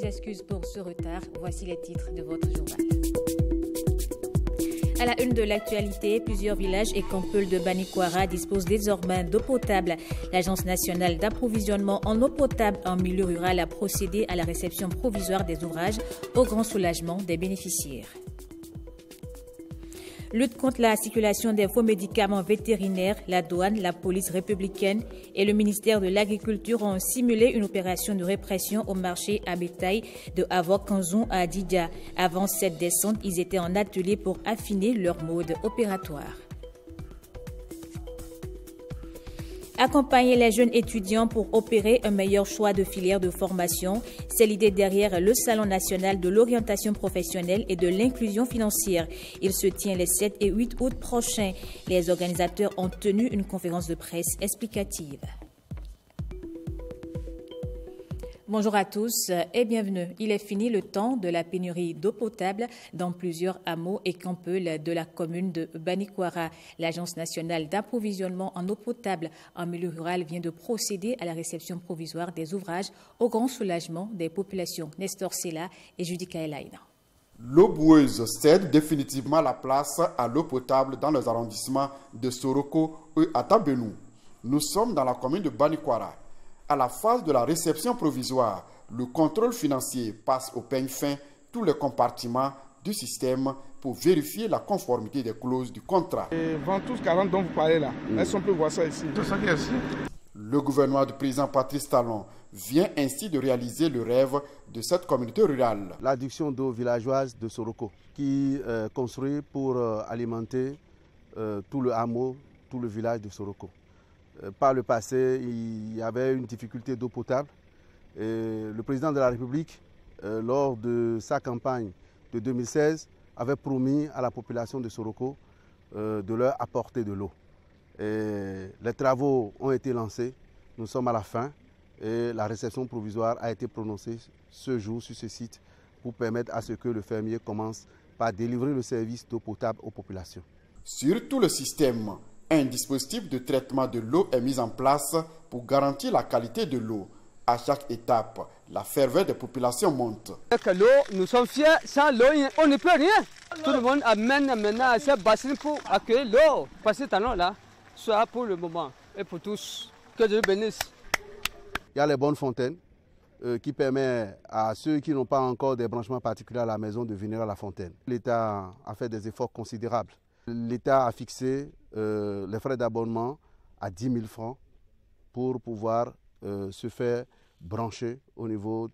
excuses pour ce retard. Voici les titres de votre journal. À la une de l'actualité, plusieurs villages et campules de Banikwara disposent désormais d'eau potable. L'Agence nationale d'approvisionnement en eau potable en milieu rural a procédé à la réception provisoire des ouvrages au grand soulagement des bénéficiaires. Lutte contre la circulation des faux médicaments vétérinaires, la douane, la police républicaine et le ministère de l'Agriculture ont simulé une opération de répression au marché à bétail de Avokanzon à Adidja. Avant cette descente, ils étaient en atelier pour affiner leur mode opératoire. Accompagner les jeunes étudiants pour opérer un meilleur choix de filière de formation, c'est l'idée derrière le Salon national de l'orientation professionnelle et de l'inclusion financière. Il se tient les 7 et 8 août prochains. Les organisateurs ont tenu une conférence de presse explicative. Bonjour à tous et bienvenue. Il est fini le temps de la pénurie d'eau potable dans plusieurs hameaux et campules de la commune de Banikwara. L'Agence nationale d'approvisionnement en eau potable en milieu rural vient de procéder à la réception provisoire des ouvrages au grand soulagement des populations. Nestor Sela et Judika Elaina. L'eau boueuse cède définitivement la place à l'eau potable dans les arrondissements de Soroko et Atabenou. Nous sommes dans la commune de Banikwara. À la phase de la réception provisoire, le contrôle financier passe au peigne fin tous les compartiments du système pour vérifier la conformité des clauses du contrat. Les ventouses 40 dont vous parlez là, est-ce qu'on peut voir ça ici? Tout ça qui est ici. Le gouvernement du président Patrice Talon vient ainsi de réaliser le rêve de cette communauté rurale. L'adduction d'eau villageoise de Soroko qui est construite pour alimenter tout le hameau, tout le village de Soroko. Par le passé, il y avait une difficulté d'eau potable. Et le président de la République, lors de sa campagne de 2016, avait promis à la population de Soroko de leur apporter de l'eau. Les travaux ont été lancés, nous sommes à la fin et la réception provisoire a été prononcée ce jour sur ce site pour permettre à ce que le fermier commence par délivrer le service d'eau potable aux populations. Sur tout le système, un dispositif de traitement de l'eau est mis en place pour garantir la qualité de l'eau. À chaque étape, la ferveur des populations monte. Avec l'eau, nous sommes fiers. Sans l'eau, on ne peut rien. Tout le monde amène maintenant ces bassins pour accueillir l'eau. Parce que talon là, soit pour le moment et pour tous. Que Dieu bénisse. Il y a les bonnes fontaines qui permettent à ceux qui n'ont pas encore des branchements particuliers à la maison de venir à la fontaine. L'État a fait des efforts considérables. L'État a fixé les frais d'abonnement à 10 000 francs pour pouvoir se faire brancher au niveau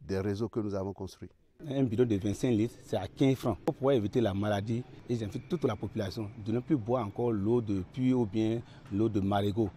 des réseaux que nous avons construits. Un bidon de 25 litres, c'est à 15 francs. Pour pouvoir éviter la maladie, et j'invite toute la population de ne plus boire encore l'eau de puits ou bien l'eau de marigot.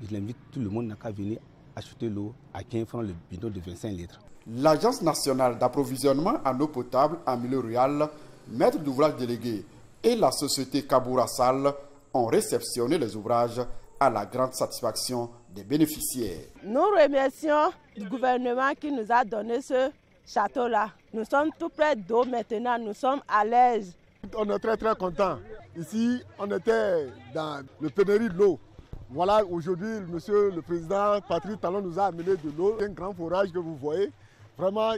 Je l'invite tout le monde à venir acheter l'eau à 15 francs le bidon de 25 litres. L'Agence nationale d'approvisionnement en eau potable en milieu rural, maître d'ouvrage délégué, et la société Kaboura Sal ont réceptionné les ouvrages à la grande satisfaction des bénéficiaires. Nous remercions le gouvernement qui nous a donné ce château-là. Nous sommes tout près d'eau maintenant, nous sommes à l'aise. On est très contents. Ici, on était dans le pénurie de l'eau. Voilà, aujourd'hui, monsieur le président Patrice Talon nous a amené de l'eau. Un grand forage que vous voyez. Vraiment,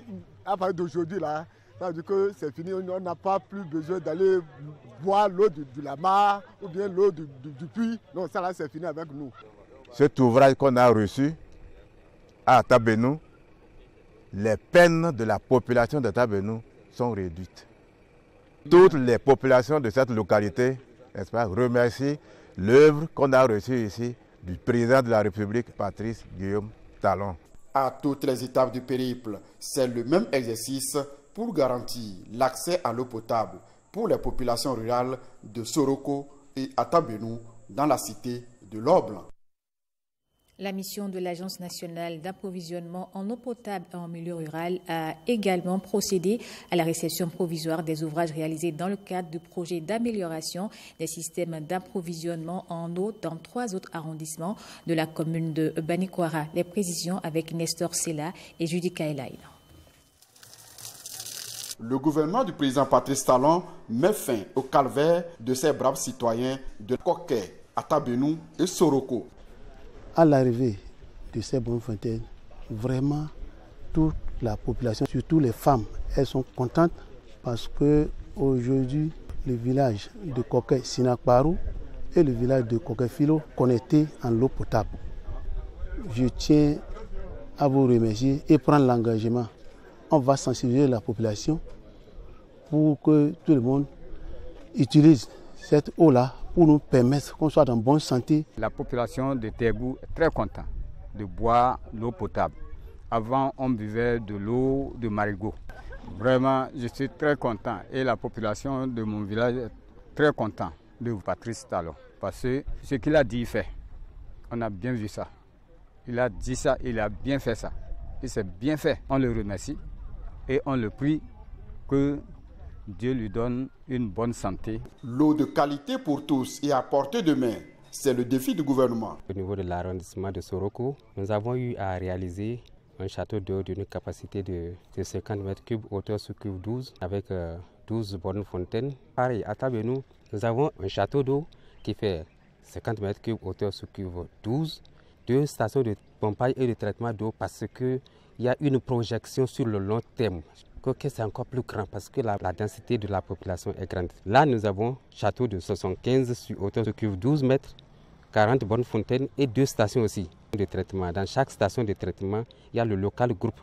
à partir d'aujourd'hui, là, ça veut dire que c'est fini, on n'a pas plus besoin d'aller boire l'eau de la mare ou bien l'eau du puits. Non, ça là, c'est fini avec nous. Cet ouvrage qu'on a reçu à Atabenou, les peines de la population d'Atabenou sont réduites. Toutes les populations de cette localité, n'est-ce pas, remercient l'œuvre qu'on a reçue ici du président de la République, Patrice Guillaume Talon. À toutes les étapes du périple, c'est le même exercice pour garantir l'accès à l'eau potable pour les populations rurales de Soroko et Atabenou dans la cité de l'Or-Blanc. La mission de l'Agence nationale d'approvisionnement en eau potable en milieu rural a également procédé à la réception provisoire des ouvrages réalisés dans le cadre du projet d'amélioration des systèmes d'approvisionnement en eau dans 3 autres arrondissements de la commune de Banikwara. Les précisions avec Nestor Sela et Judika Elaina. Le gouvernement du président Patrice Talon met fin au calvaire de ces braves citoyens de Koké, Atabenou et Soroko. À l'arrivée de ces bonnes fontaines, vraiment, toutes la population, surtout les femmes, elles sont contentes parce que aujourd'hui, le village de Koké-Sinakbarou et le village de Koké-Filo connectés en l'eau potable. Je tiens à vous remercier et prendre l'engagement. On va sensibiliser la population pour que tout le monde utilise cette eau-là pour nous permettre qu'on soit en bonne santé. La population de Tégou est très contente de boire l'eau potable. Avant, on buvait de l'eau de marigot. Vraiment, je suis très content et la population de mon village est très contente de Patrice Talon. Parce que ce qu'il a dit, il fait. On a bien vu ça. Il a dit ça, il a bien fait ça. Et c'est bien fait. On le remercie et on le prie que Dieu lui donne une bonne santé. L'eau de qualité pour tous et à portée de main, c'est le défi du gouvernement. Au niveau de l'arrondissement de Soroko, nous avons eu à réaliser un château d'eau d'une capacité de 50 mètres cubes, hauteur sous cuve 12, avec 12 bornes fontaines. Pareil, à Tabenou, nous avons un château d'eau qui fait 50 mètres cubes, hauteur sous cuve 12, 2 stations de pompage et de traitement d'eau parce qu'il y a une projection sur le long terme. Que c'est encore plus grand parce que la densité de la population est grande. Là, nous avons un château de 75 sur hauteur sous cuve 12 mètres, 40 bornes fontaines et 2 stations aussi de traitement. Dans chaque station de traitement, il y a le local groupe,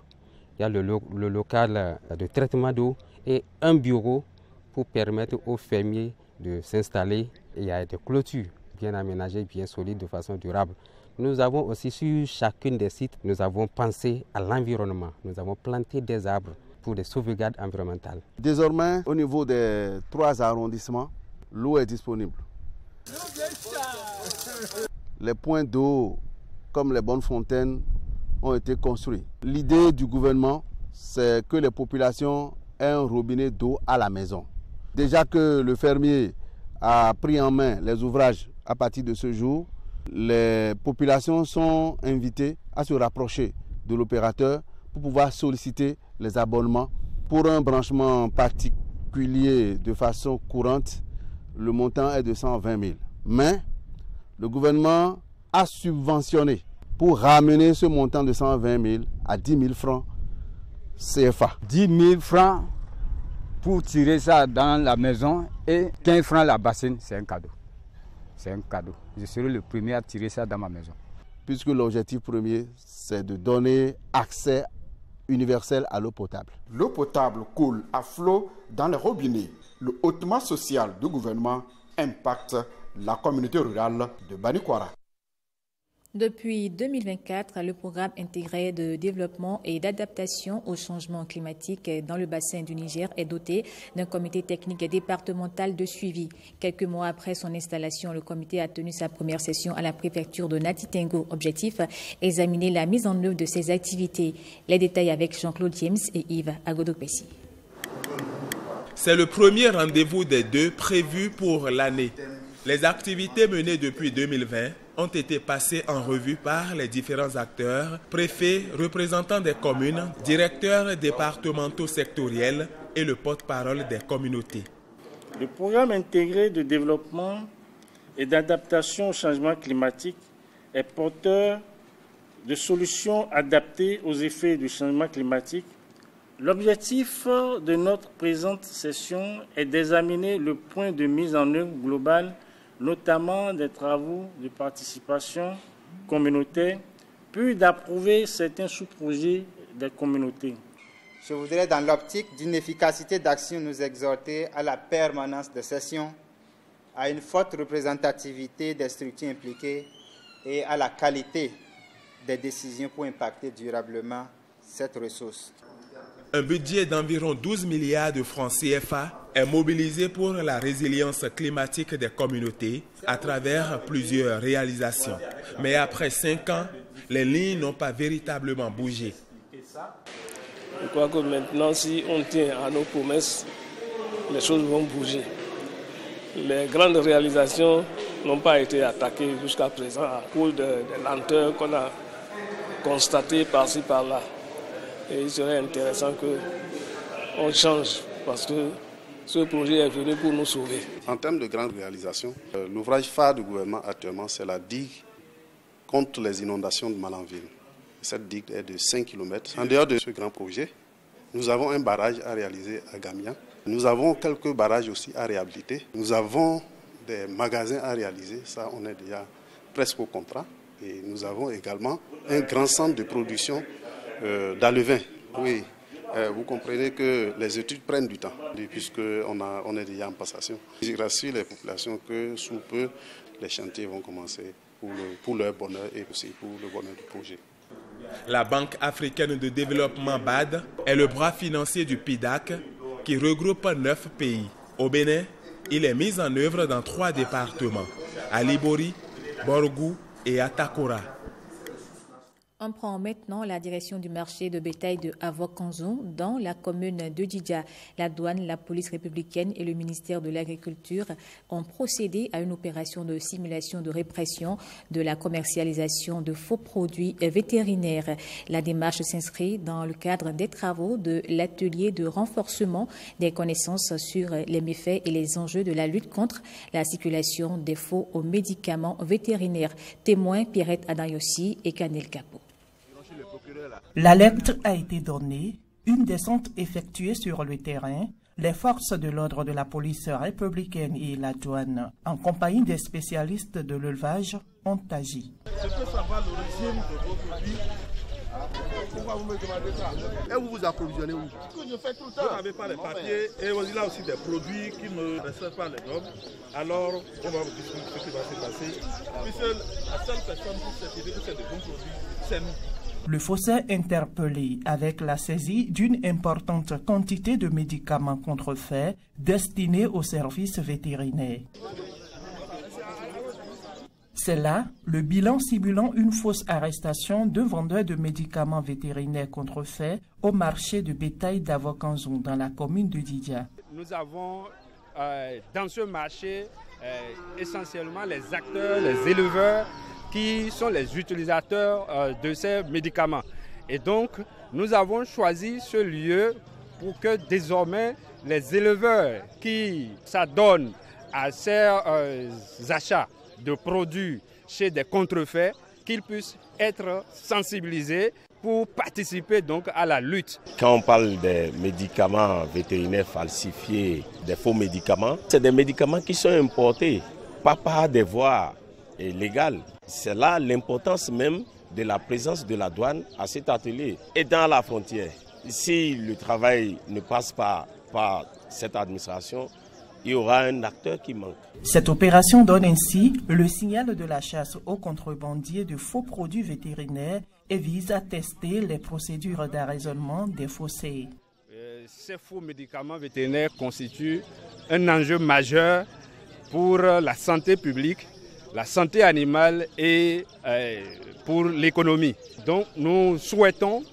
il y a le local de traitement d'eau et un bureau pour permettre aux fermiers de s'installer. Il y a des clôtures bien aménagées, bien solides de façon durable. Nous avons aussi sur chacune des sites, nous avons pensé à l'environnement. Nous avons planté des arbres pour des sauvegardes environnementales. Désormais, au niveau des 3 arrondissements, l'eau est disponible. Les points d'eau, comme les bonnes fontaines, ont été construits. L'idée du gouvernement, c'est que les populations aient un robinet d'eau à la maison. Déjà que le fermier a pris en main les ouvrages à partir de ce jour, les populations sont invitées à se rapprocher de l'opérateur pour pouvoir solliciter les abonnements. Pour un branchement particulier de façon courante, le montant est de 120 000. Mais le gouvernement a subventionné pour ramener ce montant de 120 000 à 10 000 francs CFA. 10 000 francs pour tirer ça dans la maison et 15 francs la bassine, c'est un cadeau. C'est un cadeau. Je serai le premier à tirer ça dans ma maison. Puisque l'objectif premier, c'est de donner accès universel à l'eau potable. L'eau potable coule à flot dans les robinets. Le hautement social du gouvernement impacte la communauté rurale de Banikwara. Depuis 2024, le programme intégré de développement et d'adaptation au changement climatique dans le bassin du Niger est doté d'un comité technique départemental de suivi. Quelques mois après son installation, le comité a tenu sa première session à la préfecture de Natitengo. Objectif, examiner la mise en œuvre de ses activités. Les détails avec Jean-Claude James et Yves Agodopessi. C'est le premier rendez-vous des 2 prévu pour l'année. Les activités menées depuis 2020 ont été passées en revue par les différents acteurs, préfets, représentants des communes, directeurs départementaux sectoriels et le porte-parole des communautés. Le programme intégré de développement et d'adaptation au changement climatique est porteur de solutions adaptées aux effets du changement climatique. L'objectif de notre présente session est d'examiner le point de mise en œuvre globale, notamment des travaux de participation communautaire, puis d'approuver certains sous-projets des communautés. Je voudrais, dans l'optique d'une efficacité d'action, nous exhorter à la permanence de sessions, à une forte représentativité des structures impliquées et à la qualité des décisions pour impacter durablement cette ressource. Un budget d'environ 12 milliards de francs CFA est mobilisé pour la résilience climatique des communautés à travers plusieurs réalisations. Mais après 5 ans, les lignes n'ont pas véritablement bougé. Je crois que maintenant, si on tient à nos promesses, les choses vont bouger. Les grandes réalisations n'ont pas été attaquées jusqu'à présent à cause des lenteurs qu'on a constatées par-ci par-là. Et il serait intéressant qu'on change parce que ce projet est venu pour nous sauver. En termes de grandes réalisations, l'ouvrage phare du gouvernement actuellement, c'est la digue contre les inondations de Malanville. Cette digue est de 5 km. En dehors de ce grand projet, nous avons un barrage à réaliser à Gamian. Nous avons quelques barrages aussi à réhabiliter. Nous avons des magasins à réaliser. Ça, on est déjà presque au contrat. Et nous avons également un grand centre de production d'alevin. Oui, vous comprenez que les études prennent du temps, puisqu'on est déjà en passation. Je rassure les populations que sous peu, les chantiers vont commencer pour leur bonheur et aussi pour le bonheur du projet. La Banque africaine de développement BAD est le bras financier du PIDAC qui regroupe 9 pays. Au Bénin, il est mis en œuvre dans 3 départements, à Libori, Borgou et à Takora. On prend maintenant la direction du marché de bétail de Avokanzon dans la commune de Djidja. La douane, la police républicaine et le ministère de l'Agriculture ont procédé à une opération de simulation de répression de la commercialisation de faux produits vétérinaires. La démarche s'inscrit dans le cadre des travaux de l'atelier de renforcement des connaissances sur les méfaits et les enjeux de la lutte contre la circulation des faux médicaments vétérinaires. Témoins Pierrette Adayossi et Kanel Kapo. L'alerte a été donnée, une descente effectuée sur le terrain, les forces de l'ordre de la police républicaine et la douane, en compagnie des spécialistes de l'élevage, ont agi. Je peux savoir l'origine de vos produits. Pourquoi vous me demandez ça? Et vous vous approvisionnez où? Je fais tout le temps. Vous n'avez pas les papiers et il y a aussi des produits qui ne respectent pas les normes. Alors, on va vous dire ce qui va se passer. Puisque la seule personne qui sait que c'est de bons produits, c'est nous. Le faussaire interpellé avec la saisie d'une importante quantité de médicaments contrefaits destinés aux services vétérinaires. C'est là le bilan simulant une fausse arrestation d'un vendeur de médicaments vétérinaires contrefaits au marché de bétail d'Avokanzon dans la commune de Djidja. Nous avons dans ce marché essentiellement les acteurs, les éleveurs qui sont les utilisateurs de ces médicaments. Et donc, nous avons choisi ce lieu pour que désormais les éleveurs qui s'adonnent à ces achats de produits chez des contrefaits, qu'ils puissent être sensibilisés pour participer donc à la lutte. Quand on parle des médicaments vétérinaires falsifiés, des faux médicaments, c'est des médicaments qui sont importés, pas par des voies légales. C'est là l'importance même de la présence de la douane à cet atelier et dans la frontière. Si le travail ne passe pas par cette administration, il y aura un acteur qui manque. Cette opération donne ainsi le signal de la chasse aux contrebandiers de faux produits vétérinaires et vise à tester les procédures d'arraisonnement des faussaires. Ces faux médicaments vétérinaires constituent un enjeu majeur pour la santé publique, la santé animale et pour l'économie. Donc nous souhaitons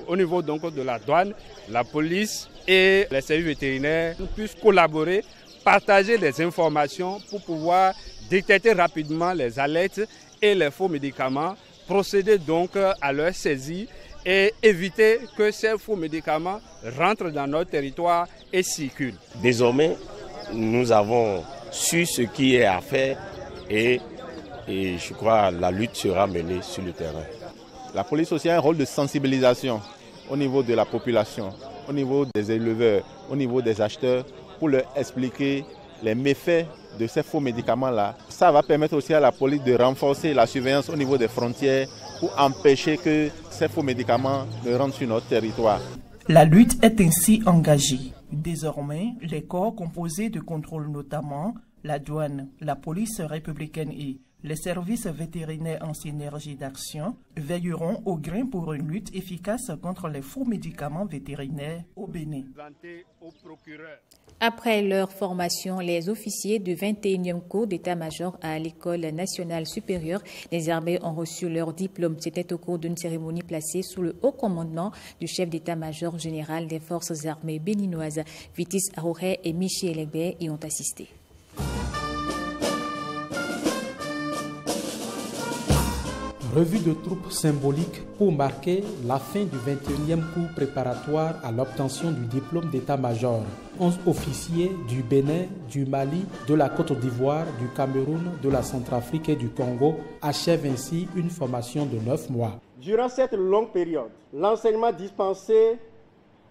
au niveau donc de la douane, la police et les services vétérinaires puissent collaborer, partager les informations pour pouvoir détecter rapidement les alertes et les faux médicaments, procéder donc à leur saisie et éviter que ces faux médicaments rentrent dans notre territoire et circulent. Désormais, nous avons su ce qui est à faire et je crois que la lutte sera menée sur le terrain. La police aussi a un rôle de sensibilisation au niveau de la population, au niveau des éleveurs, au niveau des acheteurs, pour leur expliquer les méfaits de ces faux médicaments-là. Ça va permettre aussi à la police de renforcer la surveillance au niveau des frontières pour empêcher que ces faux médicaments ne rentrent sur notre territoire. La lutte est ainsi engagée. Désormais, les corps composés de contrôle, notamment la douane, la police républicaine et les services vétérinaires en synergie d'action, veilleront au grain pour une lutte efficace contre les faux médicaments vétérinaires au Bénin. Après leur formation, les officiers du 21e cours d'état-major à l'École nationale supérieure des armées ont reçu leur diplôme. C'était au cours d'une cérémonie placée sous le haut commandement du chef d'état-major général des forces armées béninoises. Vitis Arouré et Michel Legbe y ont assisté. Revue de troupes symbolique pour marquer la fin du 21e cours préparatoire à l'obtention du diplôme d'état-major. 11 officiers du Bénin, du Mali, de la Côte d'Ivoire, du Cameroun, de la Centrafrique et du Congo achèvent ainsi une formation de 9 mois. Durant cette longue période, l'enseignement dispensé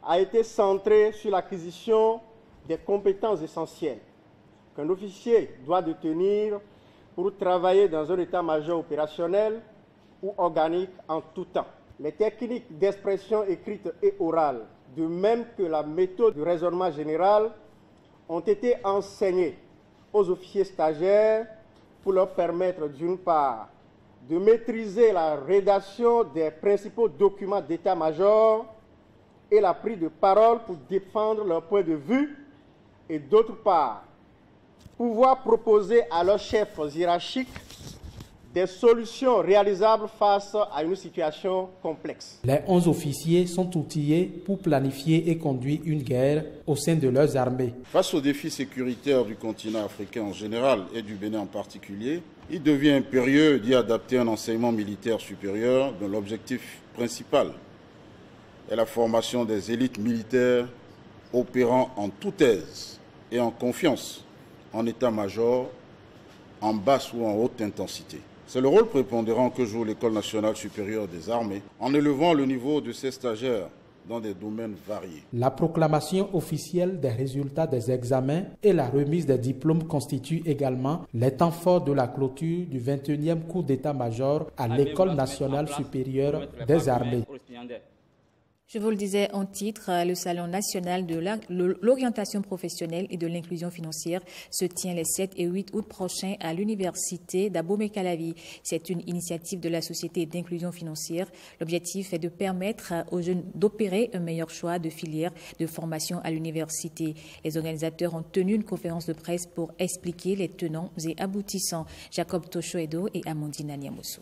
a été centré sur l'acquisition des compétences essentielles qu'un officier doit détenir pour travailler dans un état-major opérationnel ou organique en tout temps. Les techniques d'expression écrite et orale, de même que la méthode de raisonnement général, ont été enseignées aux officiers stagiaires pour leur permettre d'une part de maîtriser la rédaction des principaux documents d'état-major et la prise de parole pour défendre leur point de vue, et d'autre part, pouvoir proposer à leurs chefs hiérarchiques des solutions réalisables face à une situation complexe. Les 11 officiers sont outillés pour planifier et conduire une guerre au sein de leurs armées. Face aux défis sécuritaires du continent africain en général et du Bénin en particulier, il devient impérieux d'y adapter un enseignement militaire supérieur dont l'objectif principal est la formation des élites militaires opérant en toute aise et en confiance en état-major, en basse ou en haute intensité. C'est le rôle prépondérant que joue l'École nationale supérieure des armées en élevant le niveau de ses stagiaires dans des domaines variés. La proclamation officielle des résultats des examens et la remise des diplômes constituent également les temps forts de la clôture du 21e cours d'état-major à l'École nationale supérieure des armées. Je vous le disais en titre, le Salon national de l'orientation professionnelle et de l'inclusion financière se tient les 7 et 8 août prochains à l'université d'Abomey-Calavi. C'est une initiative de la Société d'inclusion financière. L'objectif est de permettre aux jeunes d'opérer un meilleur choix de filière de formation à l'université. Les organisateurs ont tenu une conférence de presse pour expliquer les tenants et aboutissants. Jacob Toshoedo et Amandine Niamoussou.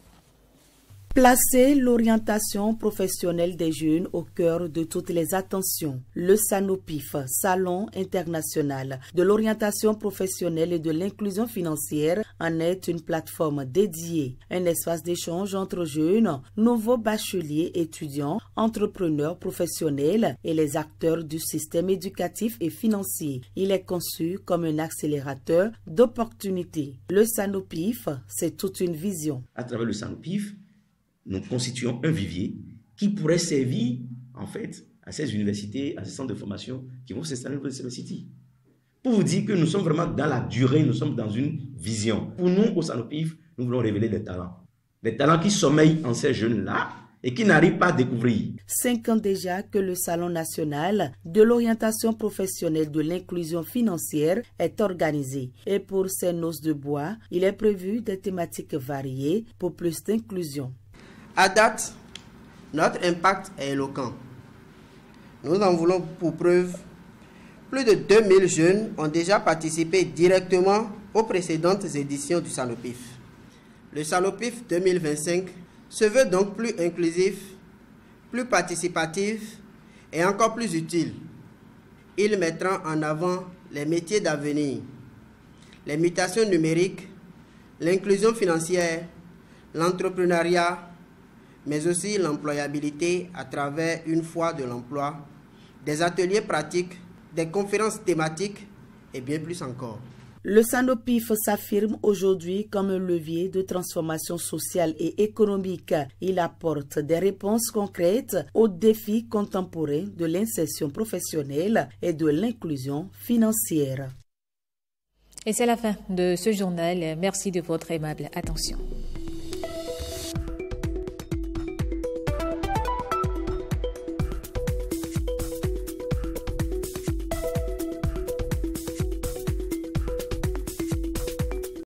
Placer l'orientation professionnelle des jeunes au cœur de toutes les attentions. Le SANOPIF, Salon international de l'orientation professionnelle et de l'inclusion financière, en est une plateforme dédiée, un espace d'échange entre jeunes, nouveaux bacheliers, étudiants, entrepreneurs professionnels et les acteurs du système éducatif et financier. Il est conçu comme un accélérateur d'opportunités. Le SANOPIF, c'est toute une vision. À travers le SANOPIF, nous constituons un vivier qui pourrait servir en fait à ces universités, à ces centres de formation qui vont s'installer dans les universités. Pour vous dire que nous sommes vraiment dans la durée, nous sommes dans une vision. Pour nous, au SANOPIF, nous voulons révéler des talents qui sommeillent en ces jeunes-là et qui n'arrivent pas à découvrir. 5 ans déjà que le Salon national de l'orientation professionnelle de l'inclusion financière est organisé. Et pour ces noces de bois, il est prévu des thématiques variées pour plus d'inclusion. À date, notre impact est éloquent. Nous en voulons pour preuve, plus de 2000 jeunes ont déjà participé directement aux précédentes éditions du SANOPIF. Le SANOPIF 2025 se veut donc plus inclusif, plus participatif et encore plus utile. Il mettra en avant les métiers d'avenir, les mutations numériques, l'inclusion financière, l'entrepreneuriat, mais aussi l'employabilité à travers une foire de l'emploi, des ateliers pratiques, des conférences thématiques et bien plus encore. Le SANOPIF s'affirme aujourd'hui comme un levier de transformation sociale et économique. Il apporte des réponses concrètes aux défis contemporains de l'insertion professionnelle et de l'inclusion financière. Et c'est la fin de ce journal. Merci de votre aimable attention.